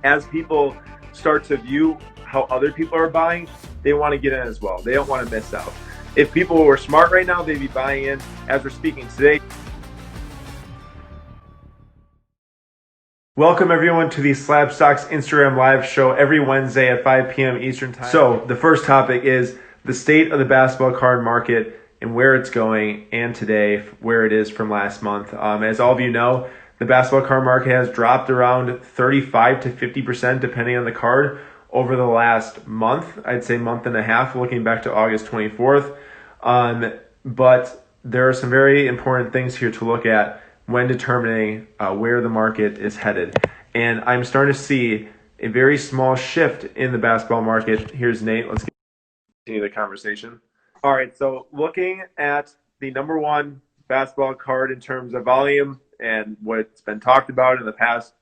as people start to view how other people are buying, they want to get in as well. They don't want to miss out. If people were smart right now, they'd be buying in as we're speaking today. Welcome everyone to the SlabStox Instagram live show every Wednesday at 5 p.m. Eastern Time. So the first topic is the state of the basketball card market and where it's going, and today where it is from last month. As all of you know, the basketball card market has dropped around 35 to 50% depending on the card over the last month. I'd say month and a half, looking back to August 24th. But there are some very important things here to look at when determining where the market is headed. And I'm starting to see a very small shift in the basketball market. Here's Nate. Let's continue the conversation. All right, so looking at the number one basketball card in terms of volume and what's been talked about in the past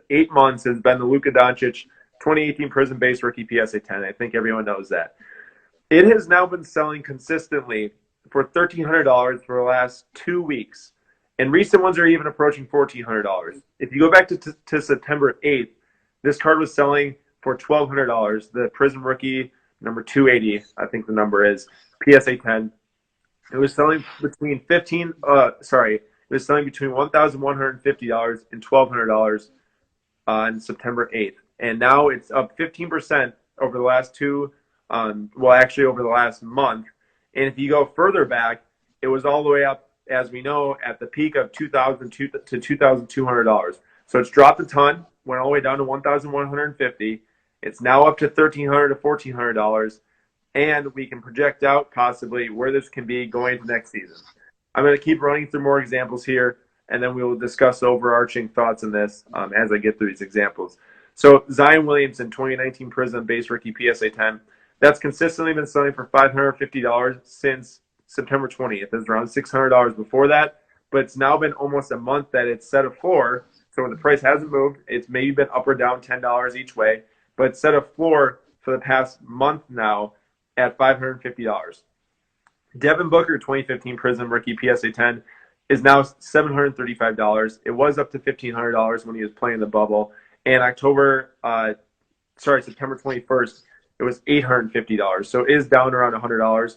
8 months has been the Luka Doncic 2018 Prism Base Rookie PSA 10. I think everyone knows that. It has now been selling consistently for $1,300 for the last 2 weeks. And recent ones are even approaching $1,400. If you go back to September 8th, this card was selling for $1,200. The Prism Rookie number 280, I think the number is, PSA 10. It was selling between $1,150 and $1,200 on September 8th. And now it's up 15% over the last over the last month. And if you go further back, it was all the way up, as we know, at the peak of $2,000 to $2,200. So it's dropped a ton, went all the way down to $1,150. It's now up to $1,300 to $1,400, and we can project out possibly where this can be going into next season. I'm going to keep running through more examples here, and then we will discuss overarching thoughts on this as I get through these examples. So Zion Williamson, 2019 Prism Base Rookie PSA 10. That's consistently been selling for $550 since September 20th. It was around $600 before that, but it's now been almost a month that it's set a floor. So the price hasn't moved. It's maybe been up or down $10 each way, but it's set a floor for the past month now at $550. Devin Booker, 2015 Prism Rookie PSA 10, is now $735. It was up to $1,500 when he was playing the bubble. And September 21st, it was $850. So it is down around $100.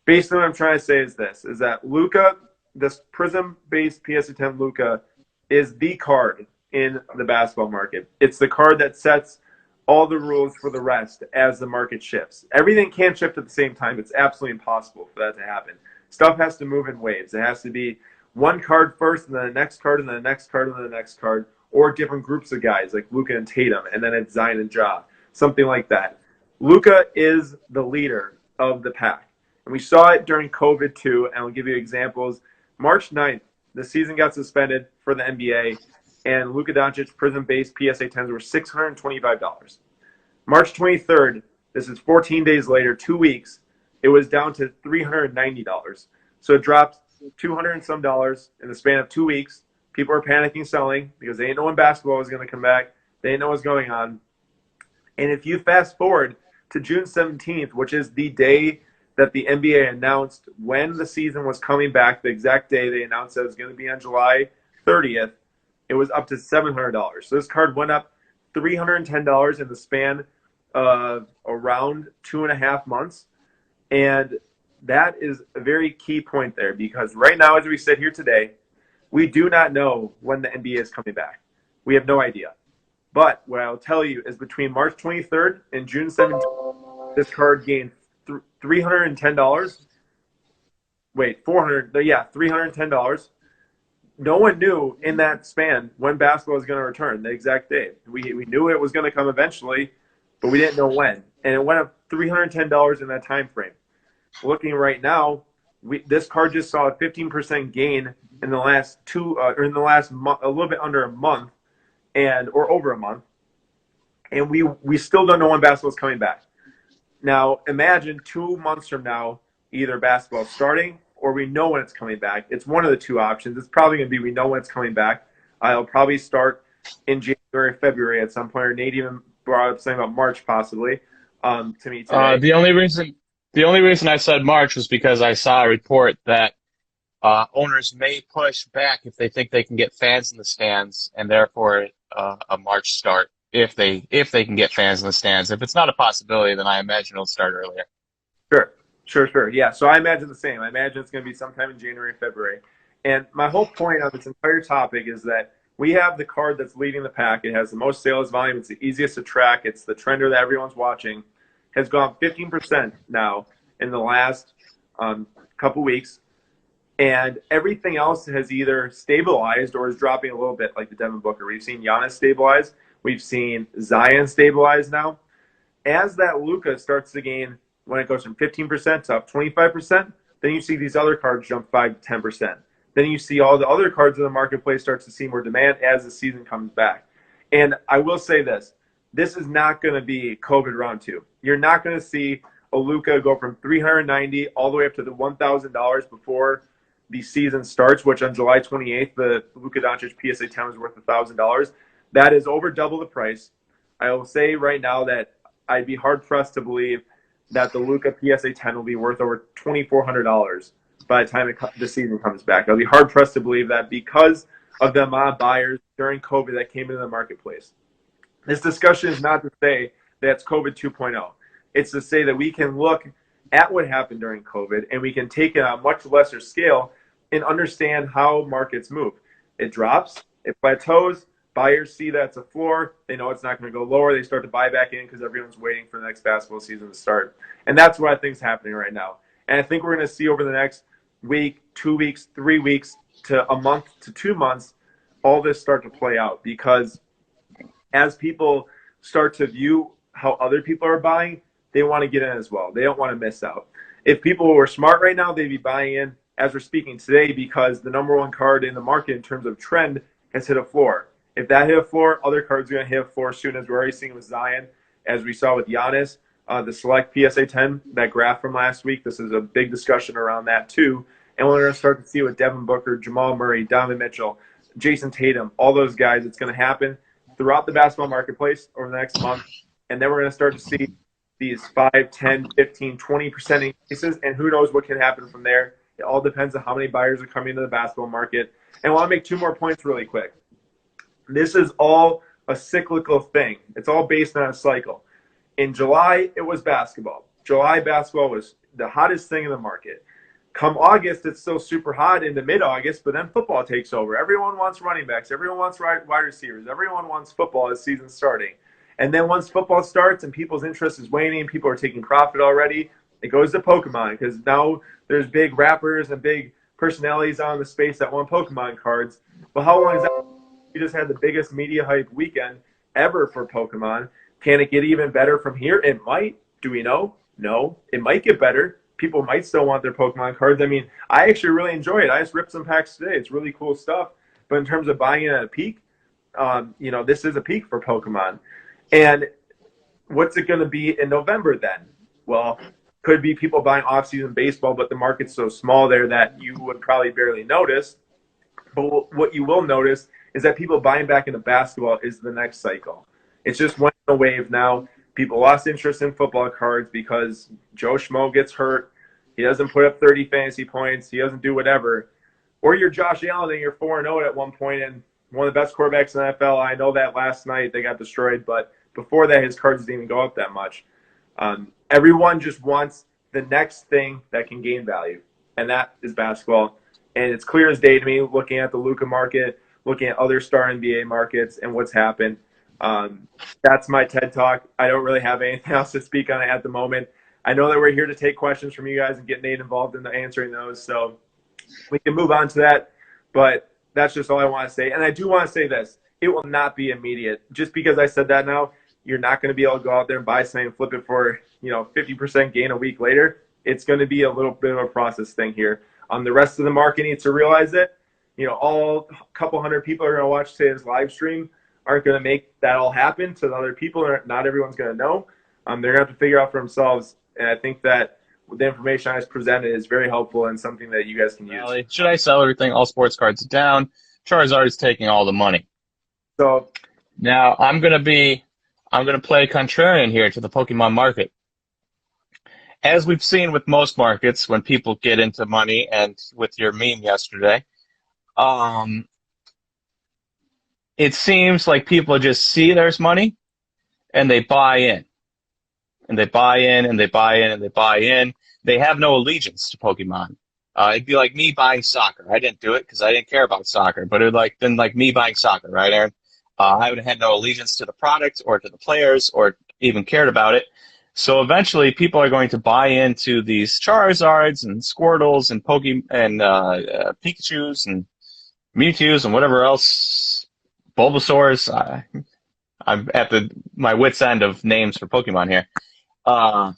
Basically, what I'm trying to say is this, is that Luka, this Prism-based PSA 10 Luka, is the card in the basketball market. It's the card that sets all the rules for the rest as the market shifts. Everything can't shift at the same time. It's absolutely impossible for that to happen. Stuff has to move in waves. It has to be one card first, and then the next card, and then the next card, and then the next card, or different groups of guys like Luka and Tatum, and then it's Zion and Ja, something like that. Luka is the leader of the pack. And we saw it during COVID too, and I'll give you examples. March 9th, the season got suspended for the NBA, and Luka Doncic Prism-based PSA 10s were $625. March 23rd, this is 14 days later, 2 weeks, it was down to $390. So it dropped $200 and some in the span of 2 weeks. People are panicking selling because they didn't know when basketball was going to come back. They didn't know what's going on. And if you fast forward to June 17th, which is the day that the NBA announced when the season was coming back, the exact day they announced that it was going to be on July 30th, it was up to $700. So this card went up $310 in the span of around 2.5 months. And that is a very key point there, because right now, as we sit here today, we do not know when the NBA is coming back. We have no idea. But what I'll tell you is between March 23rd and June 17th, this card gained $310. $310. No one knew in that span when basketball was going to return, the exact day. We knew it was going to come eventually, but we didn't know when. And it went up $310 in that time frame. Looking right now, this card just saw a 15% gain in the last month, a little bit under a month, or over a month, and we still don't know when basketball is coming back. Now, imagine 2 months from now, either basketball starting or we know when it's coming back. It's one of the two options. It's probably going to be we know when it's coming back. It'll probably start in January, February at some point, or Nate even brought up something about March possibly to me today. The only reason I said March was because I saw a report that owners may push back if they think they can get fans in the stands, and therefore a March start if they can get fans in the stands. If it's not a possibility, then I imagine it'll start earlier. Sure, sure. Yeah, so I imagine the same. I imagine it's going to be sometime in January, February. And my whole point on this entire topic is that we have the card that's leading the pack. It has the most sales volume. It's the easiest to track. It's the trender that everyone's watching. Has gone 15% now in the last couple weeks. And everything else has either stabilized or is dropping a little bit, like the Devin Booker. We've seen Giannis stabilize. We've seen Zion stabilize now. As that Luka starts to gain, when it goes from 15% to up 25%, then you see these other cards jump 5 to 10%. Then you see all the other cards in the marketplace starts to see more demand as the season comes back. And I will say this is not going to be COVID round two. You're not going to see a Luka go from $390 all the way up to the $1,000 before the season starts, which on July 28th, the Luka Doncic PSA 10 was worth $1,000. That is over double the price. I will say right now that I'd be hard pressed to believe that the Luka PSA 10 will be worth over $2,400 by the time the season comes back. I'll be hard pressed to believe that because of the amount of buyers during COVID that came into the marketplace. This discussion is not to say that it's COVID 2.0. It's to say that we can look at what happened during COVID and we can take it on a much lesser scale and understand how markets move. It drops, it plateaus, buyers see that's a floor. They know it's not going to go lower. They start to buy back in because everyone's waiting for the next basketball season to start. And that's what I think is happening right now. And I think we're going to see over the next week, 2 weeks, 3 weeks to a month to 2 months, all this start to play out because as people start to view how other people are buying, they want to get in as well. They don't want to miss out. If people were smart right now, they'd be buying in as we're speaking today because the number one card in the market in terms of trend has hit a floor. If that hit a floor, other cards are going to hit a floor soon, as we're already seeing with Zion, as we saw with Giannis, the select PSA 10, that graph from last week. This is a big discussion around that too. And we're going to start to see with Devin Booker, Jamal Murray, Donovan Mitchell, Jason Tatum, all those guys. It's going to happen throughout the basketball marketplace over the next month. And then we're going to start to see these 5, 10, 15, 20% increases. And who knows what can happen from there. It all depends on how many buyers are coming into the basketball market. And I want to make 2 more points really quick. This is all a cyclical thing. It's all based on a cycle. In July, it was basketball. July basketball was the hottest thing in the market. Come August, it's still super hot into mid-August, but then football takes over. Everyone wants running backs. Everyone wants wide receivers. Everyone wants football as season's starting. And then once football starts and people's interest is waning, people are taking profit already, it goes to Pokemon because now there's big rappers and big personalities out in the space that want Pokemon cards. But how long is that? We just had the biggest media hype weekend ever for Pokemon. Can it get even better from here? It might. Do we know? No. It might get better. People might still want their Pokemon cards. I mean, I actually really enjoy it. I just ripped some packs today. It's really cool stuff. But in terms of buying it at a peak, this is a peak for Pokemon. And what's it going to be in November then? Well, could be people buying off-season baseball, but the market's so small there that you would probably barely notice. But what you will notice is that people buying back into basketball is the next cycle. It's just one in a wave now. People lost interest in football cards because Joe Schmo gets hurt. He doesn't put up 30 fantasy points. He doesn't do whatever. Or you're Josh Allen and you're 4-0 at one point and one of the best quarterbacks in the NFL. I know that last night they got destroyed, but before that his cards didn't even go up that much. Everyone just wants the next thing that can gain value, and that is basketball. And it's clear as day to me looking at the Luka market, looking at other star NBA markets and what's happened. That's my TED Talk. I don't really have anything else to speak on it at the moment. I know that we're here to take questions from you guys and get Nate involved in answering those, so we can move on to that. But that's just all I want to say. And I do want to say this. It will not be immediate. Just because I said that now, you're not going to be able to go out there and buy something and flip it for 50% gain a week later. It's going to be a little bit of a process thing here. The rest of the market needs to realize it. All a couple hundred people are going to watch today's live stream aren't going to make that all happen to the other people. Not everyone's going to know. They're going to have to figure out for themselves. And I think that the information I just presented is very helpful and something that you guys can use. Should I sell everything? All sports cards down. Charizard's taking all the money. So now I'm going to play contrarian here to the Pokemon market. As we've seen with most markets, when people get into money, and with your meme yesterday, it seems like people just see there's money and they buy in, and they buy in, and they buy in, and they buy in. They have no allegiance to Pokemon. It'd be like me buying soccer. I didn't do it because I didn't care about soccer, but it would like been like me buying soccer, right, Aaron? I would have had no allegiance to the product or to the players or even cared about it. So eventually, people are going to buy into these Charizards and Squirtles and Pikachu's and Mewtwo's and whatever else, Bulbasaur's. I'm at my wit's end of names for Pokemon here. Uh,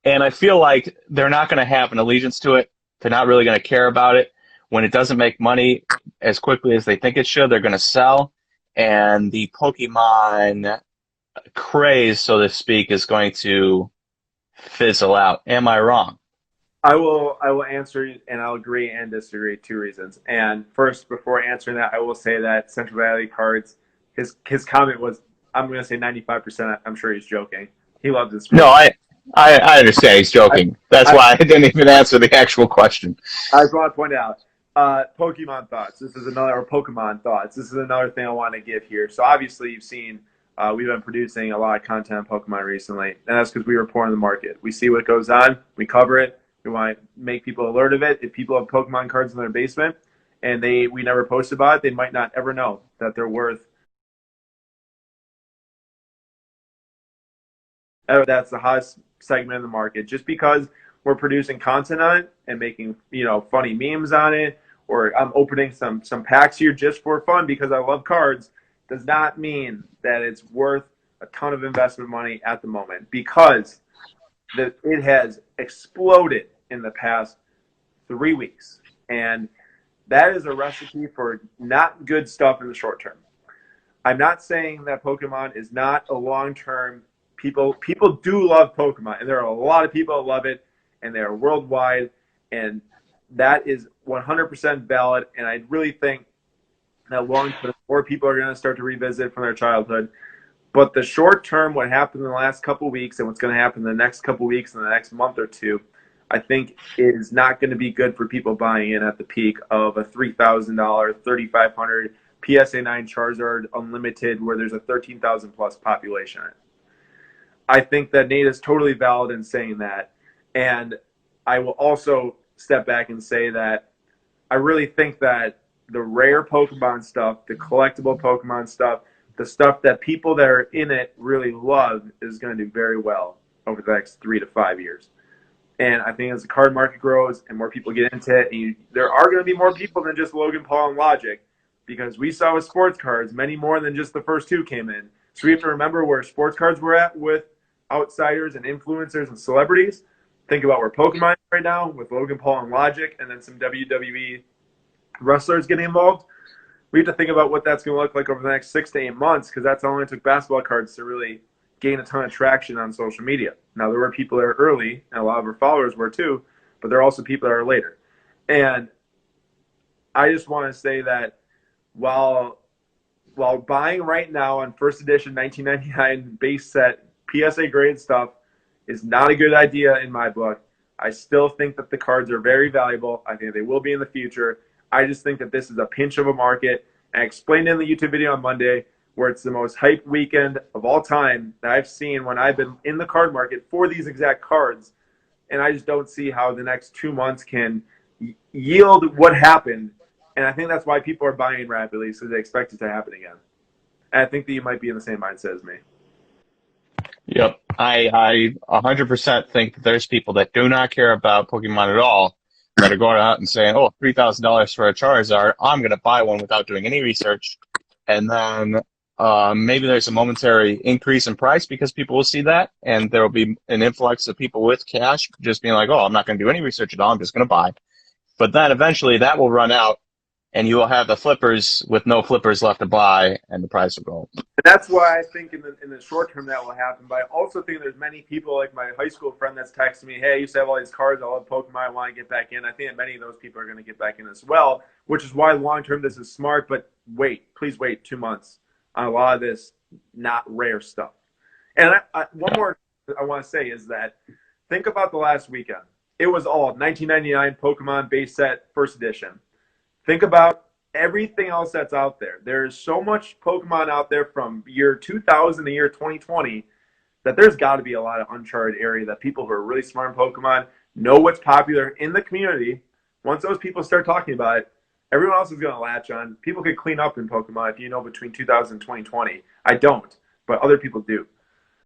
and I feel like they're not going to have an allegiance to it. They're not really going to care about it. When it doesn't make money as quickly as they think it should, they're going to sell. And the Pokemon craze, so to speak, is going to fizzle out. Am I wrong? I will answer and I'll agree and disagree. Two reasons. And first, before answering that, I will say that Central Valley Cards, his comment was, I'm going to say 95%. I'm sure he's joking. He loves his No, sports. I understand he's I, joking. That's I, why I didn't even answer the actual question. I just want to point out, Pokemon thoughts. This is another, or Pokemon thoughts. This is another thing I want to give here. So obviously you've seen, we've been producing a lot of content on Pokemon recently, and that's because we report on the market. We see what goes on, we cover it. We want to make people alert of it. If people have Pokemon cards in their basement and we never post about it, they might not ever know that they're worth. That's the hottest segment of the market. Just because we're producing content on it and making funny memes on it, or I'm opening some packs here just for fun because I love cards, does not mean that it's worth a ton of investment money at the moment, because it has exploded in the past 3 weeks, and that is a recipe for not good stuff in the short term. I'm not saying that Pokemon is not a long term. People do love Pokemon, and there are a lot of people that love it, and they are worldwide, and that is 100% valid. And I really think that long term, more people are going to start to revisit from their childhood. But the short term, what happened in the last couple of weeks, and what's going to happen in the next couple of weeks, and the next month or two, I think is not going to be good for people buying in at the peak of a $3,000, 3,500 PSA 9 Charizard Unlimited, where there's a 13,000 plus population. I think that Nate is totally valid in saying that. And I will also step back and say that I really think that the rare Pokemon stuff, the collectible Pokemon stuff, the stuff that people that are in it really love is going to do very well over the next 3 to 5 years. And I think as the card market grows and more people get into it, and there are going to be more people than just Logan Paul and Logic, because we saw with sports cards, many more than just the first two came in. So we have to remember where sports cards were at with outsiders and influencers and celebrities. Think about where Pokemon is right now with Logan Paul and Logic, and then some WWE wrestlers getting involved. We have to think about what that's going to look like over the next 6 to 8 months, because that's how long it took basketball cards to really gain a ton of traction on social media. Now, there were people that are early, and a lot of our followers were too, but there are also people that are later. And I just want to say that while buying right now on first edition 1999 base set PSA grade stuff is not a good idea in my book, I still think that the cards are very valuable. I think they will be in the future. I just think that this is a pinch of a market. And I explained in the YouTube video on Monday where it's the most hyped weekend of all time that I've seen when I've been in the card market for these exact cards. And I just don't see how the next 2 months can yield what happened. And I think that's why people are buying rapidly, so they expect it to happen again. And I think that you might be in the same mindset as me. Yep. I 100% think that there's people that do not care about Pokemon at all that are going out and saying, oh, $3,000 for a Charizard, I'm going to buy one without doing any research. And then maybe there's a momentary increase in price because people will see that, and there will be an influx of people with cash just being like, oh, I'm not going to do any research at all, I'm just going to buy. But then eventually that will run out, and you will have the flippers with no flippers left to buy, and the price will go. And that's why I think in the short term that will happen. But I also think there's many people, like my high school friend that's texting me, hey, I used to have all these cards, I love Pokemon, I want to get back in. I think that many of those people are going to get back in as well, which is why long term this is smart. But please wait 2 months on a lot of this not rare stuff. And one more I want to say is that think about the last weekend. It was all 1999 Pokemon base set first edition. Think about everything else that's out there. There's so much Pokemon out there from year 2000 to year 2020 that there's got to be a lot of uncharted area that people who are really smart in Pokemon know what's popular in the community. Once those people start talking about it, everyone else is going to latch on. People could clean up in Pokemon if you know between 2000 and 2020. I don't, but other people do.